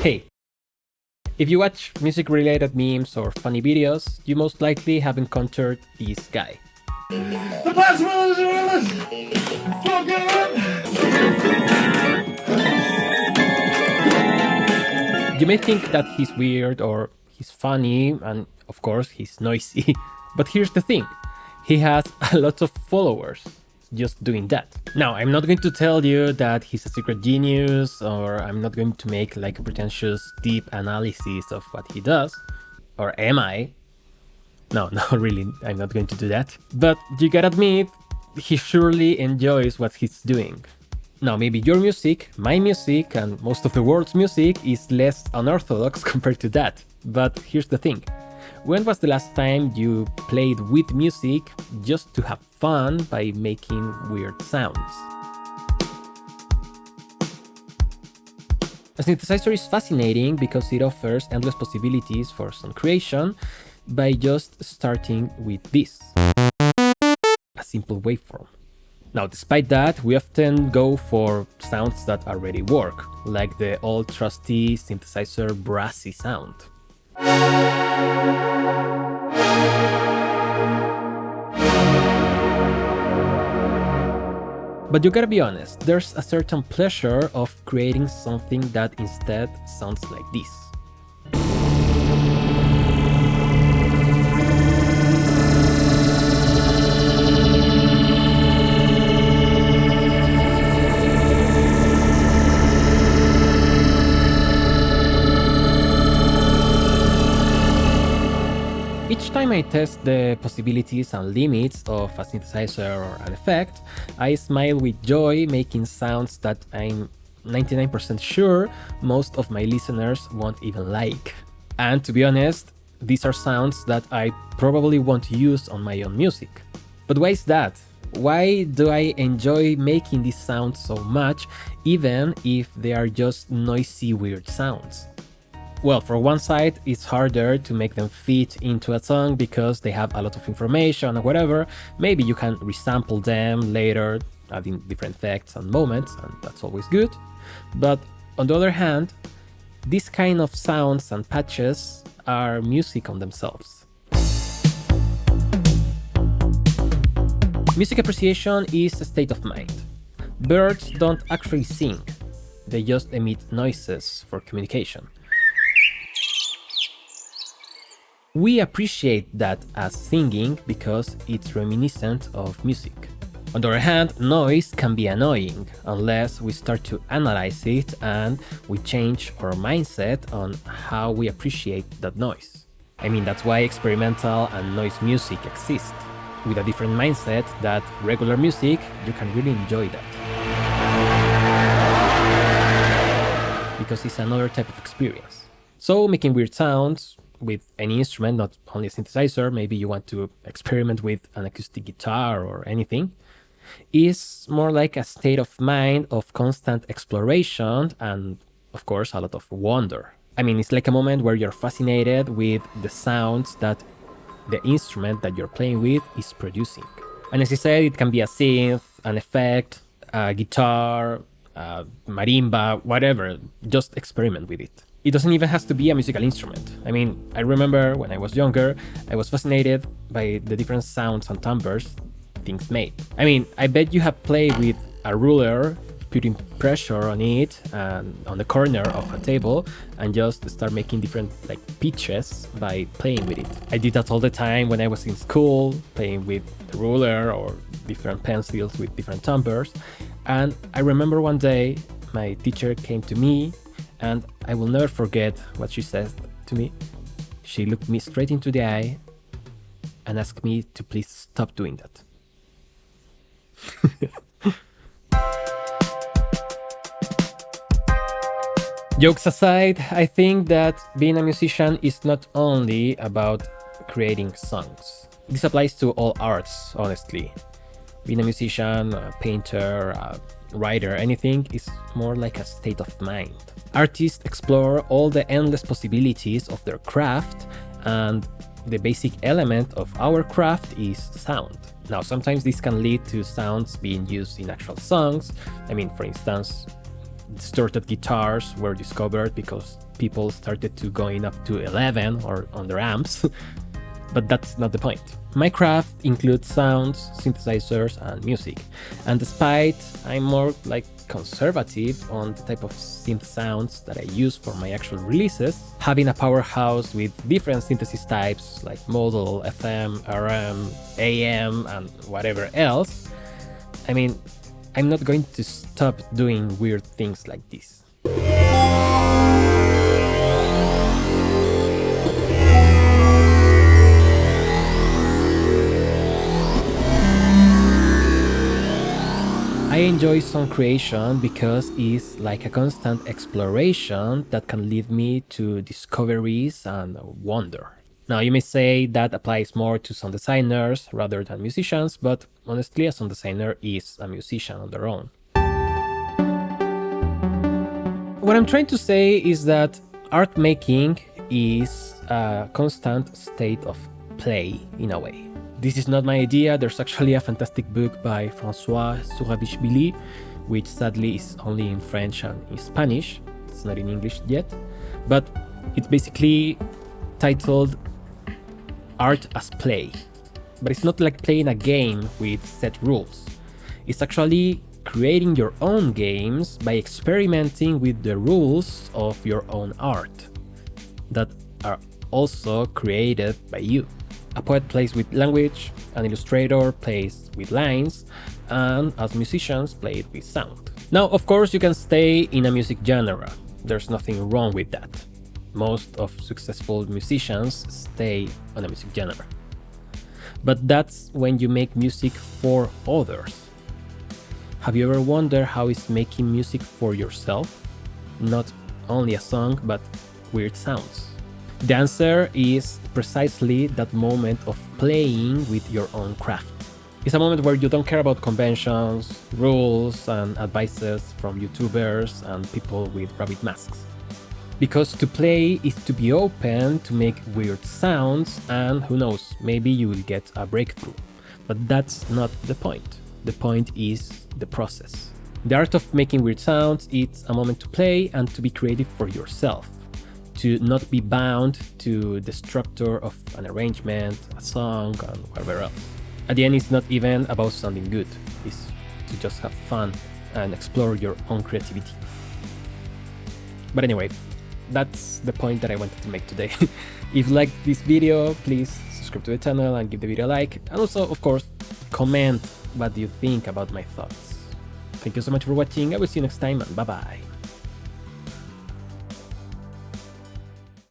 Hey, if you watch music-related memes or funny videos, you most likely have encountered this guy. The possibilities are endless. Don't give up. You may think that he's weird or he's funny, and of course he's noisy. But here's the thing, he has a lot of followers just doing that. Now, I'm not going to tell you that he's a secret genius, or I'm not going to make like a pretentious deep analysis of what he does. Or am I? No, really, I'm not going to do that. But you gotta admit, he surely enjoys what he's doing. Now, maybe your music, my music, and most of the world's music is less unorthodox compared to that. But here's the thing. When was the last time you played with music just to have fun by making weird sounds? A synthesizer is fascinating because it offers endless possibilities for sound creation by just starting with this, a simple waveform. Now, despite that, we often go for sounds that already work, like the old trusty synthesizer brassy sound. But you gotta be honest, there's a certain pleasure of creating something that instead sounds like this. Each time I test the possibilities and limits of a synthesizer or an effect, I smile with joy, making sounds that I'm 99% sure most of my listeners won't even like. And to be honest, these are sounds that I probably won't use on my own music. But why is that? Why do I enjoy making these sounds so much, even if they are just noisy, weird sounds? Well, for one side, it's harder to make them fit into a song because they have a lot of information or whatever. Maybe you can resample them later, adding different effects and moments, and that's always good. But on the other hand, these kind of sounds and patches are music on themselves. Music appreciation is a state of mind. Birds don't actually sing, they just emit noises for communication. We appreciate that as singing because it's reminiscent of music. On the other hand, noise can be annoying unless we start to analyze it and we change our mindset on how we appreciate that noise. I mean, that's why experimental and noise music exist. With a different mindset that regular music, you can really enjoy that. Because it's another type of experience. So making weird sounds with any instrument, not only a synthesizer, maybe you want to experiment with an acoustic guitar or anything, is more like a state of mind of constant exploration and, of course, a lot of wonder. I mean, it's like a moment where you're fascinated with the sounds that the instrument that you're playing with is producing. And as I said, it can be a synth, an effect, a guitar, a marimba, whatever, just experiment with it. It doesn't even have to be a musical instrument. I mean, I remember when I was younger, I was fascinated by the different sounds and timbres things made. I mean, I bet you have played with a ruler, putting pressure on it and on the corner of a table and just start making different like pitches by playing with it. I did that all the time when I was in school, playing with the ruler or different pencils with different timbres. And I remember one day my teacher came to me, and I will never forget what she said to me. She looked me straight into the eye and asked me to please stop doing that. Jokes aside, I think that being a musician is not only about creating songs. This applies to all arts, honestly. Being a musician, a painter, a writer, anything is more like a state of mind. Artists explore all the endless possibilities of their craft, and the basic element of our craft is sound. Now, sometimes this can lead to sounds being used in actual songs. I mean, for instance, distorted guitars were discovered because people started to going up to 11 or on their amps. But that's not the point. My craft includes sounds, synthesizers, and music. And despite I'm more like conservative on the type of synth sounds that I use for my actual releases, having a powerhouse with different synthesis types like modal, FM, RM, AM, and whatever else, I mean, I'm not going to stop doing weird things like this. I enjoy song creation because it's like a constant exploration that can lead me to discoveries and wonder. Now, you may say that applies more to sound designers rather than musicians, but honestly, a sound designer is a musician on their own. What I'm trying to say is that art making is a constant state of play in a way. This is not my idea. There's actually a fantastic book by François Sourabichvili, which sadly is only in French and in Spanish. It's not in English yet, but it's basically titled Art as Play. But it's not like playing a game with set rules. It's actually creating your own games by experimenting with the rules of your own art that are also created by you. A poet plays with language, an illustrator plays with lines, and as musicians play with sound. Now, of course, you can stay in a music genre. There's nothing wrong with that. Most of successful musicians stay on a music genre. But that's when you make music for others. Have you ever wondered how is making music for yourself? Not only a song, but weird sounds. The answer is precisely that moment of playing with your own craft. It's a moment where you don't care about conventions, rules, and advices from YouTubers and people with rabbit masks. Because to play is to be open to make weird sounds, and who knows, maybe you will get a breakthrough. But that's not the point. The point is the process. The art of making weird sounds is a moment to play and to be creative for yourself. To not be bound to the structure of an arrangement, a song, and whatever else. At the end, it's not even about sounding good. It's to just have fun and explore your own creativity. But anyway, that's the point that I wanted to make today. If you liked this video, please subscribe to the channel and give the video a like. And also, of course, comment what you think about my thoughts. Thank you so much for watching. I will see you next time, and bye bye.